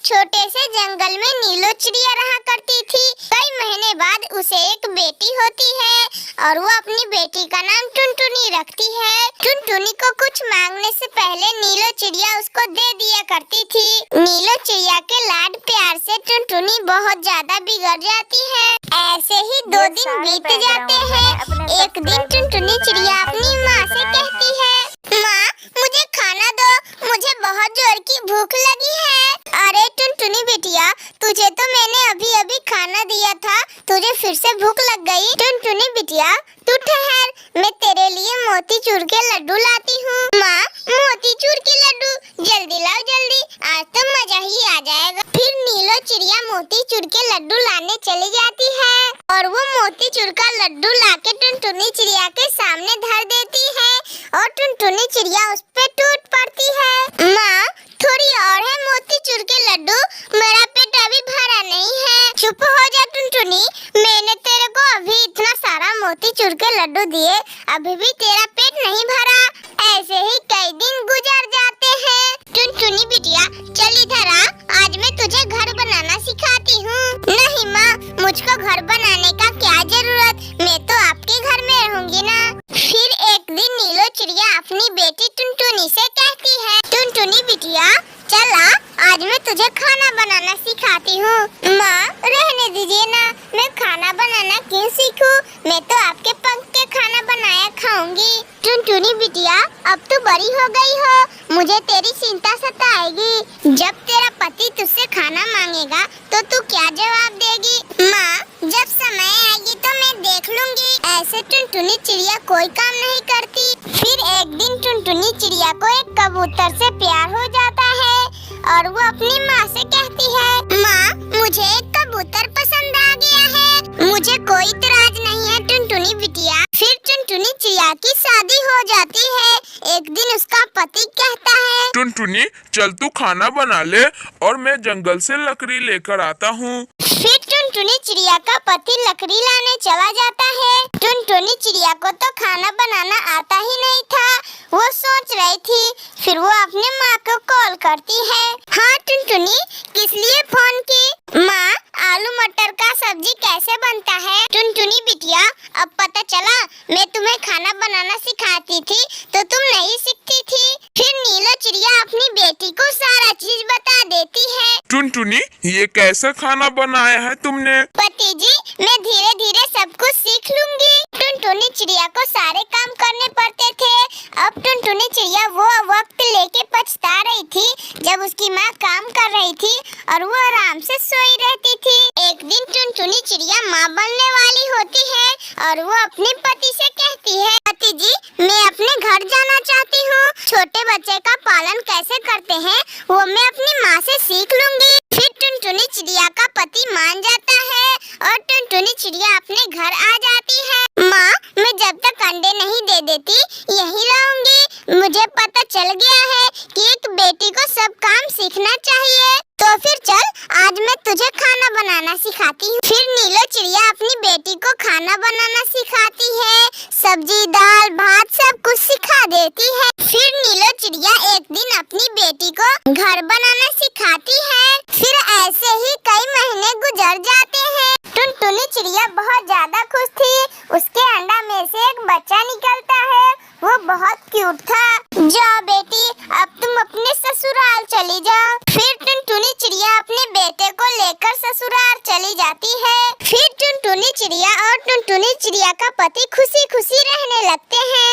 छोटे से जंगल में नीलो चिड़िया रहा करती थी। कई महीने बाद उसे एक बेटी होती है और वो अपनी बेटी का नाम टुनटुनी रखती है। टुनटुनी को कुछ मांगने से पहले नीलो चिड़िया उसको दे दिया करती थी। नीलो चिड़िया के लाड प्यार से टुनटुनी बहुत ज्यादा बिगड़ जाती है। ऐसे ही 2 दिन बीत जाते हैं। एक दिन टुनटुनी चिड़िया अपनी माँ से कहती है, माँ मुझे खाना दो, मुझे बहुत जोर की भूख लगी है। अरे टुनटुनी बिटिया, तुझे तो मैंने अभी अभी खाना दिया था, तुझे फिर से भूख लग गई। टुनटुनी बिटिया तू ठहर, मैं तेरे लिए मोतीचूर के लड्डू लाती हूँ। माँ मोतीचूर के लड्डू, जल्दी लाओ जल्दी, आज तो मजा ही आ जाएगा। फिर नीलो चिड़िया मोतीचूर के लड्डू लाने चली जाती है और वो मोतीचूर का लड्डू लाके टुनटुनी चिड़िया के सामने धर देती है और टुनटुनी चिड़िया उस पे टूट पड़ती है। माँ थोड़ी और है मोतीचूर के लड्डू, मेरा पेट अभी भरा नहीं है। चुप हो जा टुनटुनी, मैंने तेरे को अभी इतना सारा मोतीचूर के लड्डू दिए, अभी भी तेरा पेट नहीं भरा। ऐसे ही कई दिन गुजर जाते हैं। टुनटुनी बिटिया चल इधर आ, आज मैं तुझे घर बनाना सिखाती हूँ। नहीं माँ, मुझको घर बनाने का क्या जरूरत, मैं तो आपके घर में रहूंगी ना। फिर एक दिन नीलो चिड़िया अपनी बेटी टुनटुनी से कहती है, टुनटुनी बिटिया चल आ, आज मैं तुझे खाना बनाना सिखाती हूँ। माँ रहने दीजिए ना, मैं खाना बनाना क्यों सीखूं, मैं तो आपके पंख के खाना बनाया खाऊंगी। टुनटुनी बिटिया अब तू बड़ी हो गई हो, मुझे तेरी चिंता सताएगी। जब तेरा पति तुझसे खाना मांगेगा तो तू क्या जवाब देगी। माँ जब समय आएगी तो मैं देख लूंगी। ऐसे टुनटुनी चिड़िया कोई काम नहीं करती। फिर एक दिन टुनटुनी चिड़िया को एक कबूतर से प्यार हो जाता है और वो अपनी माँ से कहती है, माँ मुझे एक कबूतर पसंद आ गया है, मुझे कोई इतराज नहीं है टुनटुनी बिटिया। फिर टुनटुनी चिड़िया की शादी हो जाती है। एक दिन उसका पति कहता है, टुनटुनी चल तू खाना बना ले और मैं जंगल से लकड़ी लेकर आता हूँ। फिर टुनटुनी चिड़िया का पति लकड़ी लाने चला जाता है। टुनटुनी चिड़िया को तो खाना बनाना आता ही नहीं था, वो सोच रही थी। फिर वो अपने माँ को कॉल करती है। हाँ टुनटुनी किस लिए फोन की? माँ आलू मटर का सब्जी कैसे बनता है? टुनटुनी बिटिया अब पता चला, मैं तुम्हें खाना बनाना सिखाती थी तो तुम नहीं सीखती थी। फिर नीलो चिड़िया अपनी बेटी को सारा चीज बता देती है। टुनटुनी ये कैसा खाना बनाया है तुमने? पति जी मैं धीरे धीरे सब कुछ सीख लूंगी। टुनटुनी चिड़िया को सारे काम करने पड़ते थे। अब टुनटुनी चिड़िया वो वक्त लेके पछता रही थी जब उसकी माँ काम कर रही थी और वो आराम से सोई रहती थी। एक दिन टुनटुनी चिड़िया माँ बनने वाली होती है और वो अपने पति से कहती है, पति जी मैं अपने घर जाना चाहती हूँ, छोटे बच्चे का पालन कैसे करते हैं वो मैं अपनी माँ से सीख लूंगी। फिर टुनटुनी चिड़िया का पति मान जाता है और टुनटुनी चिड़िया अपने घर आ जाती है। माँ मैं जब तक अंडे नहीं दे देती यहीं रहूंगी। मुझे पता चल गया है कि एक बेटी को सब काम सीखना चाहिए। तो फिर चल आज मैं तुझे खाना बनाना सिखाती हूँ। फिर नीलो चिड़िया अपनी बेटी को खाना बनाना सिखाती है, सब्जी दाल भात सब कुछ सिखा देती है। फिर नीलो चिड़िया एक दिन अपनी बेटी को घर बनाना सिखाती है। फिर ऐसे ही कई महीने गुजर जाते हैं। टुनटुनी चिड़िया बहुत ज्यादा खुश थी। उसके अंडा में से एक बच्चा निकलता है, वो बहुत क्यूट था। जाओ बेटी अब तुम अपने ससुराल चली जाओ। फिर टुनटुनी चिड़िया अपने बेटे को लेकर ससुराल चली जाती है। फिर टुनटुनी चिड़िया और टुनटुनी चिड़िया का पति खुशी खुशी रहने लगते हैं।